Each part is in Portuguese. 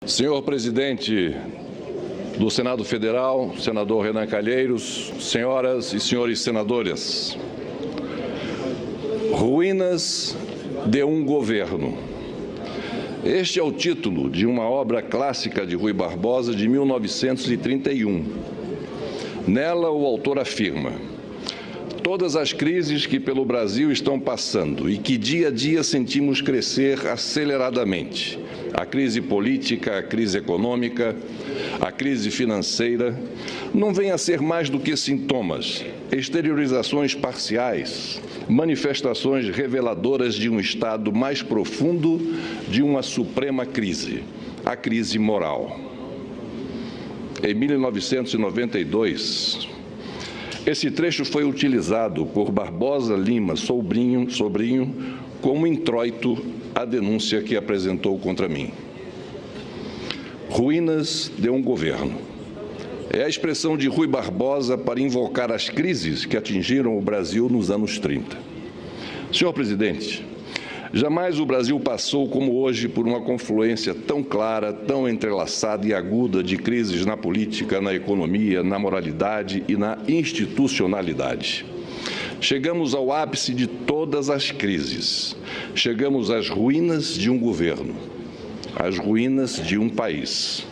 Senhor presidente do Senado Federal, senador Renan Calheiros, senhoras e senhores senadores, ruínas de um governo. Este é o título de uma obra clássica de Rui Barbosa de 1931. Nela, o autor afirma: todas as crises que pelo Brasil estão passando e que dia a dia sentimos crescer aceleradamente, a crise política, a crise econômica, a crise financeira, não vêm a ser mais do que sintomas, exteriorizações parciais, manifestações reveladoras de um estado mais profundo de uma suprema crise, a crise moral. Em 1992, esse trecho foi utilizado por Barbosa Lima Sobrinho como introito à denúncia que apresentou contra mim. Ruínas de um governo. É a expressão de Rui Barbosa para invocar as crises que atingiram o Brasil nos anos 30. Senhor presidente, jamais o Brasil passou como hoje por uma confluência tão clara, tão entrelaçada e aguda de crises na política, na economia, na moralidade e na institucionalidade. Chegamos ao ápice de todas as crises. Chegamos às ruínas de um governo, às ruínas de um país.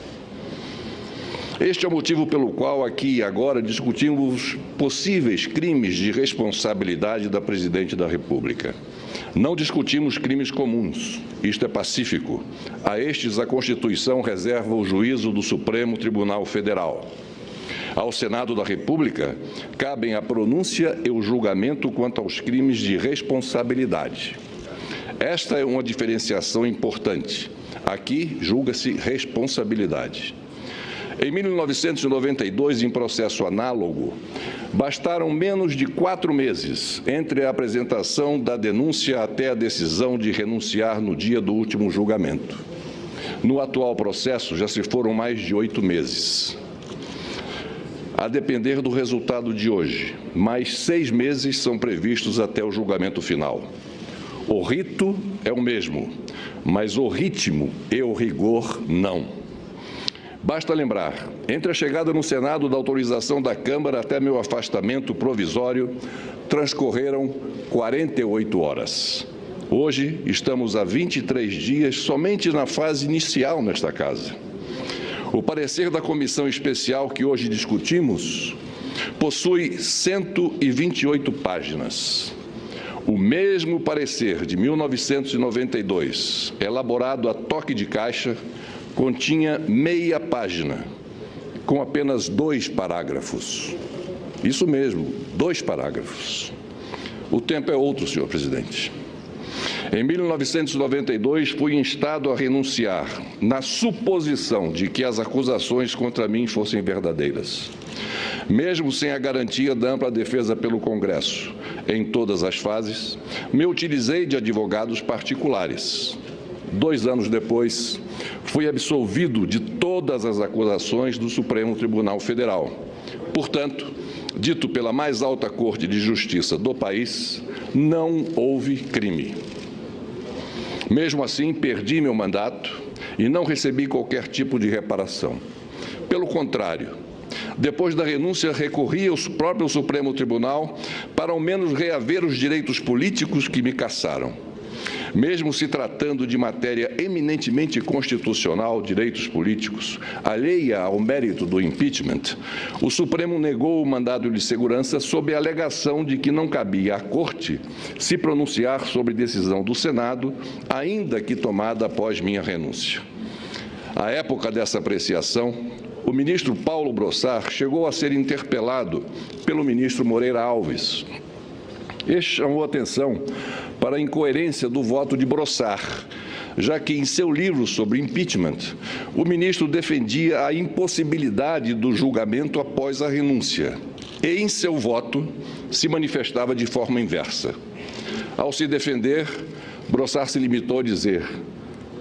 Este é o motivo pelo qual aqui e agora discutimos possíveis crimes de responsabilidade da Presidente da República. Não discutimos crimes comuns, isto é pacífico. A estes a Constituição reserva o juízo do Supremo Tribunal Federal. Ao Senado da República cabem a pronúncia e o julgamento quanto aos crimes de responsabilidade. Esta é uma diferenciação importante. Aqui julga-se responsabilidade. Em 1992, em processo análogo, bastaram menos de 4 meses entre a apresentação da denúncia até a decisão de renunciar no dia do último julgamento. No atual processo, já se foram mais de 8 meses. A depender do resultado de hoje, mais 6 meses são previstos até o julgamento final. O rito é o mesmo, mas o ritmo e o rigor não. Basta lembrar, entre a chegada no Senado da autorização da Câmara até meu afastamento provisório, transcorreram 48 horas. Hoje, estamos há 23 dias somente na fase inicial nesta casa. O parecer da comissão especial que hoje discutimos possui 128 páginas. O mesmo parecer de 1992, elaborado a toque de caixa, continha meia página, com apenas 2 parágrafos. Isso mesmo, 2 parágrafos. O tempo é outro, senhor presidente. Em 1992, fui instado a renunciar, na suposição de que as acusações contra mim fossem verdadeiras. Mesmo sem a garantia da ampla defesa pelo Congresso, em todas as fases, me utilizei de advogados particulares. 2 anos depois, fui absolvido de todas as acusações do Supremo Tribunal Federal. Portanto, dito pela mais alta Corte de Justiça do país, não houve crime. Mesmo assim, perdi meu mandato e não recebi qualquer tipo de reparação. Pelo contrário, depois da renúncia, recorri ao próprio Supremo Tribunal para ao menos reaver os direitos políticos que me cassaram. Mesmo se tratando de matéria eminentemente constitucional, direitos políticos, alheia ao mérito do impeachment, o Supremo negou o mandado de segurança sob a alegação de que não cabia à Corte se pronunciar sobre decisão do Senado, ainda que tomada após minha renúncia. À época dessa apreciação, o ministro Paulo Brossard chegou a ser interpelado pelo ministro Moreira Alves. Este chamou atenção para a incoerência do voto de Brossard, já que em seu livro sobre impeachment, o ministro defendia a impossibilidade do julgamento após a renúncia e, em seu voto, se manifestava de forma inversa. Ao se defender, Brossard se limitou a dizer: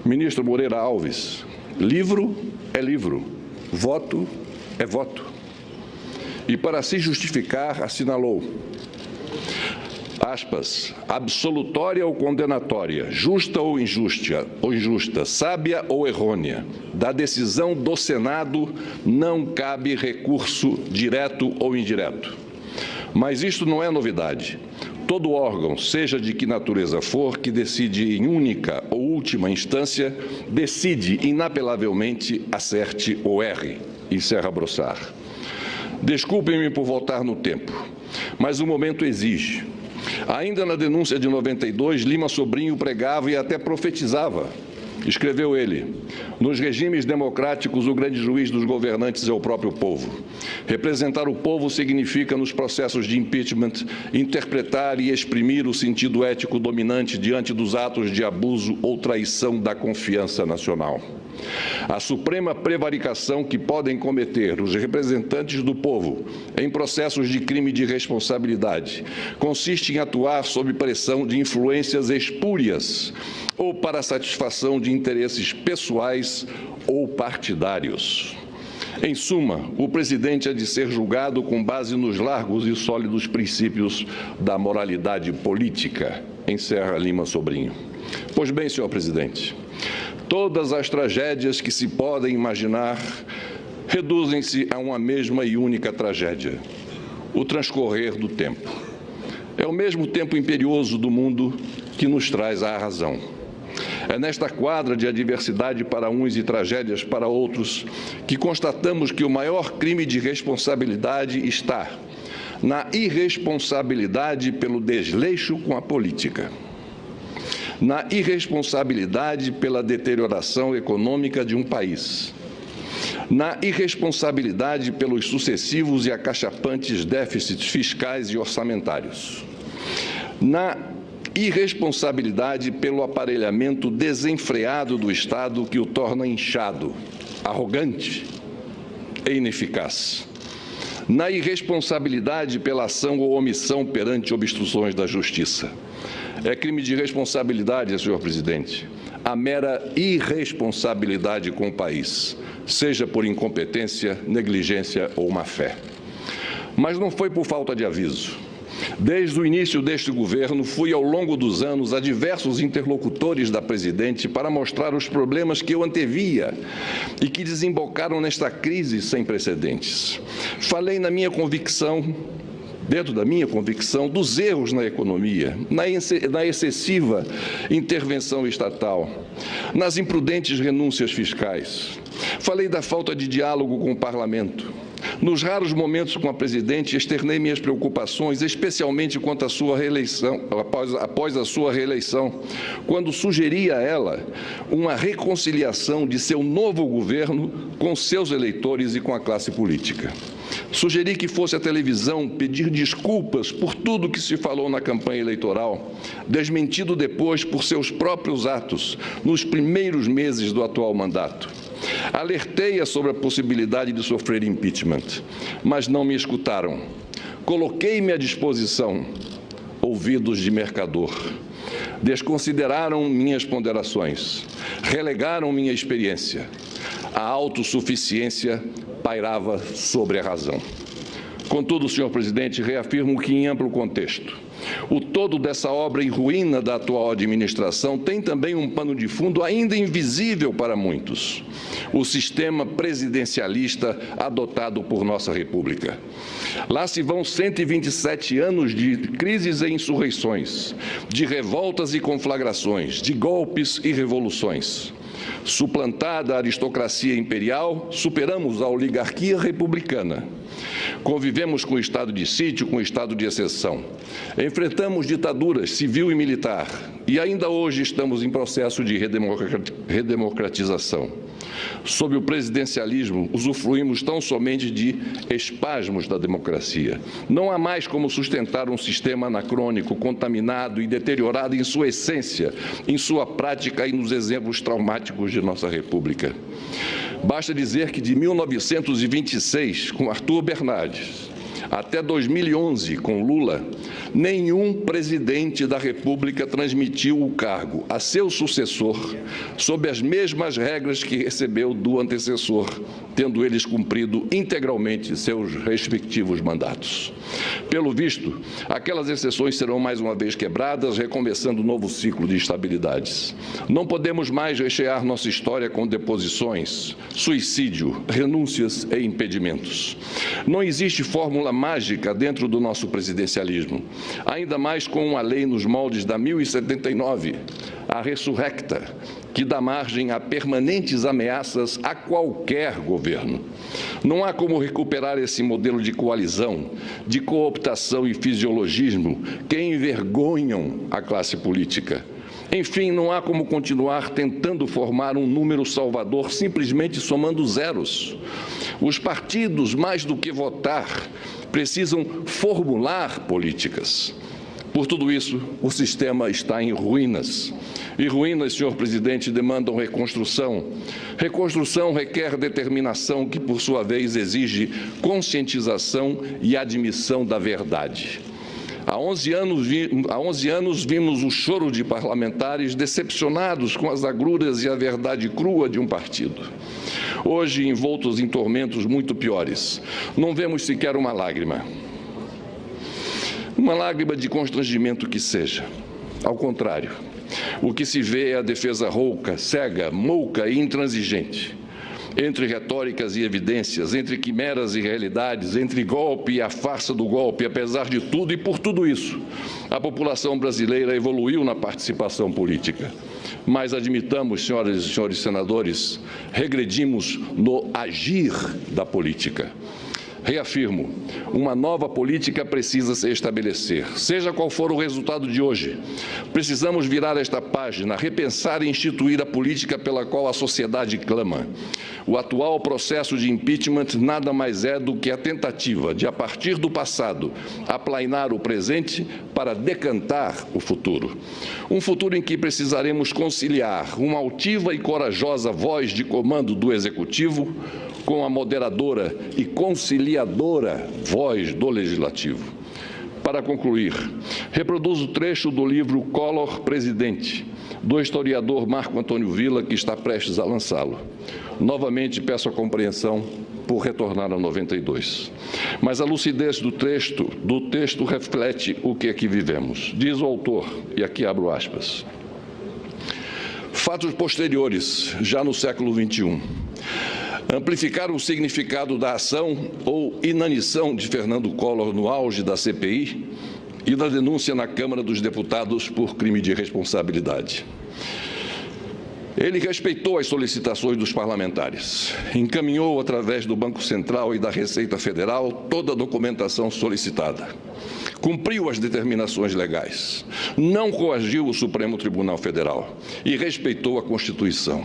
ministro Moreira Alves, livro é livro, voto é voto. E, para se justificar, assinalou: aspas, absolutória ou condenatória, justa ou injusta, sábia ou errônea, da decisão do Senado não cabe recurso direto ou indireto. Mas isto não é novidade. Todo órgão, seja de que natureza for, que decide em única ou última instância, decide inapelavelmente, acerte ou erre, encerra Brossard. Desculpem-me por voltar no tempo, mas o momento exige. Ainda na denúncia de 92, Lima Sobrinho pregava e até profetizava. Escreveu ele: nos regimes democráticos, o grande juiz dos governantes é o próprio povo. Representar o povo significa, nos processos de impeachment, interpretar e exprimir o sentido ético dominante diante dos atos de abuso ou traição da confiança nacional. A suprema prevaricação que podem cometer os representantes do povo em processos de crime de responsabilidade consiste em atuar sob pressão de influências espúrias ou para a satisfação de interesses pessoais ou partidários. Em suma, o presidente é de ser julgado com base nos largos e sólidos princípios da moralidade política, encerra Lima Sobrinho. Pois bem, senhor presidente, todas as tragédias que se podem imaginar reduzem-se a uma mesma e única tragédia: o transcorrer do tempo. É o mesmo tempo imperioso do mundo que nos traz à razão. É nesta quadra de adversidade para uns e tragédias para outros que constatamos que o maior crime de responsabilidade está na irresponsabilidade pelo desleixo com a política, na irresponsabilidade pela deterioração econômica de um país, na irresponsabilidade pelos sucessivos e acachapantes déficits fiscais e orçamentários, na irresponsabilidade pelo aparelhamento desenfreado do Estado que o torna inchado, arrogante e ineficaz, na irresponsabilidade pela ação ou omissão perante obstruções da Justiça. É crime de responsabilidade, senhor presidente, a mera irresponsabilidade com o país, seja por incompetência, negligência ou má-fé. Mas não foi por falta de aviso. Desde o início deste governo, fui ao longo dos anos a diversos interlocutores da presidente para mostrar os problemas que eu antevia e que desembocaram nesta crise sem precedentes. Falei na minha convicção, dentro da minha convicção, dos erros na economia, na excessiva intervenção estatal, nas imprudentes renúncias fiscais. Falei da falta de diálogo com o parlamento. Nos raros momentos com a presidente, externei minhas preocupações, especialmente quanto à sua reeleição, após a sua reeleição, quando sugeri a ela uma reconciliação de seu novo governo com seus eleitores e com a classe política. Sugeri que fosse à televisão pedir desculpas por tudo que se falou na campanha eleitoral, desmentido depois por seus próprios atos nos primeiros meses do atual mandato. Alertei-a sobre a possibilidade de sofrer impeachment, mas não me escutaram. Coloquei-me à disposição, ouvidos de mercador. Desconsideraram minhas ponderações, relegaram minha experiência. A autossuficiência pairava sobre a razão. Contudo, senhor presidente, reafirmo que, em amplo contexto, o todo dessa obra em ruína da atual administração tem também um pano de fundo ainda invisível para muitos: o sistema presidencialista adotado por nossa República. Lá se vão 127 anos de crises e insurreições, de revoltas e conflagrações, de golpes e revoluções. Suplantada a aristocracia imperial, superamos a oligarquia republicana. Convivemos com o estado de sítio, com o estado de exceção. Enfrentamos ditaduras civil e militar e ainda hoje estamos em processo de redemocratização. Sob o presidencialismo, usufruímos tão somente de espasmos da democracia. Não há mais como sustentar um sistema anacrônico, contaminado e deteriorado em sua essência, em sua prática e nos exemplos traumáticos de nossa República. Basta dizer que de 1926, com Arthur Bernardes, Até 2011, com Lula, nenhum presidente da República transmitiu o cargo a seu sucessor sob as mesmas regras que recebeu do antecessor, tendo eles cumprido integralmente seus respectivos mandatos. Pelo visto, aquelas exceções serão mais uma vez quebradas, recomeçando um novo ciclo de instabilidades. Não podemos mais rechear nossa história com deposições, suicídio, renúncias e impedimentos. Não existe fórmula mágica dentro do nosso presidencialismo, ainda mais com uma lei nos moldes da 1079, a ressurrecta, que dá margem a permanentes ameaças a qualquer governo. Não há como recuperar esse modelo de coalizão, de cooptação e fisiologismo que envergonham a classe política. Enfim, não há como continuar tentando formar um número salvador simplesmente somando zeros. Os partidos, mais do que votar, precisam formular políticas. Por tudo isso, o sistema está em ruínas. E ruínas, senhor presidente, demandam reconstrução. Reconstrução requer determinação, que, por sua vez, exige conscientização e admissão da verdade. Há 11 anos vimos o choro de parlamentares decepcionados com as agruras e a verdade crua de um partido. Hoje, envoltos em tormentos muito piores, não vemos sequer uma lágrima de constrangimento que seja. Ao contrário, o que se vê é a defesa rouca, cega, mouca e intransigente. Entre retóricas e evidências, entre quimeras e realidades, entre golpe e a farsa do golpe, apesar de tudo e por tudo isso, a população brasileira evoluiu na participação política. Mas admitamos, senhoras e senhores senadores, regredimos no agir da política. Reafirmo, uma nova política precisa se estabelecer, seja qual for o resultado de hoje. Precisamos virar esta página, repensar e instituir a política pela qual a sociedade clama. O atual processo de impeachment nada mais é do que a tentativa de, a partir do passado, aplainar o presente para decantar o futuro. Um futuro em que precisaremos conciliar uma altiva e corajosa voz de comando do Executivo com a moderadora e conciliadora voz do Legislativo. Para concluir, reproduzo o trecho do livro Collor Presidente, do historiador Marco Antônio Villa, que está prestes a lançá-lo. Novamente peço a compreensão por retornar a 92. Mas a lucidez do texto reflete o que aqui vivemos. Diz o autor, e aqui abro aspas: fatos posteriores, já no século XXI, amplificaram o significado da ação ou inanição de Fernando Collor no auge da CPI e da denúncia na Câmara dos Deputados por crime de responsabilidade. Ele respeitou as solicitações dos parlamentares, encaminhou através do Banco Central e da Receita Federal toda a documentação solicitada, cumpriu as determinações legais, não coagiu o Supremo Tribunal Federal e respeitou a Constituição.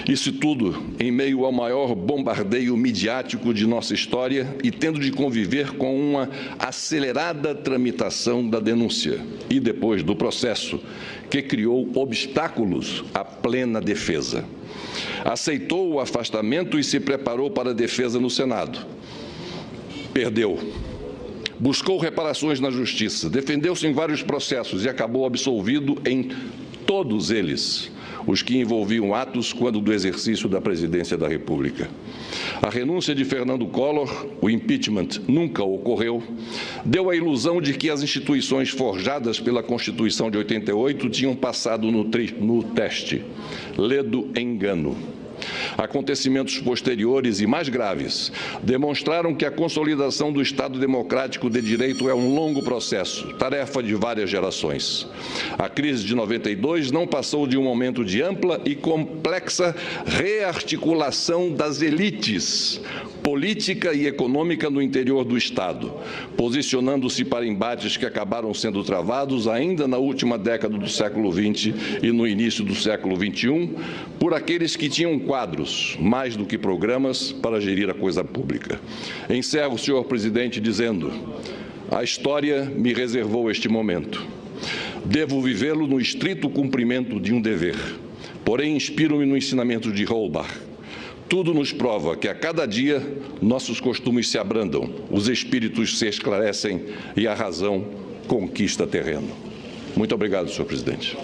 Isso tudo em meio ao maior bombardeio midiático de nossa história e tendo de conviver com uma acelerada tramitação da denúncia e depois do processo, que criou obstáculos à plena defesa. Aceitou o afastamento e se preparou para a defesa no Senado. Perdeu. Buscou reparações na Justiça, defendeu-se em vários processos e acabou absolvido em todos eles, os que envolviam atos quando do exercício da presidência da República. A renúncia de Fernando Collor, o impeachment nunca ocorreu, deu a ilusão de que as instituições forjadas pela Constituição de 88 tinham passado no teste. Ledo engano. Acontecimentos posteriores e mais graves demonstraram que a consolidação do Estado democrático de direito é um longo processo, tarefa de várias gerações. A crise de 92 não passou de um momento de ampla e complexa rearticulação das elites política e econômica no interior do Estado, posicionando-se para embates que acabaram sendo travados ainda na última década do século XX e no início do século XXI, por aqueles que tinham quadros, mais do que programas, para gerir a coisa pública. Encerro, senhor presidente, dizendo: a história me reservou este momento. Devo vivê-lo no estrito cumprimento de um dever. Porém, inspiro-me no ensinamento de Holbach. Tudo nos prova que a cada dia nossos costumes se abrandam, os espíritos se esclarecem e a razão conquista terreno. Muito obrigado, senhor presidente.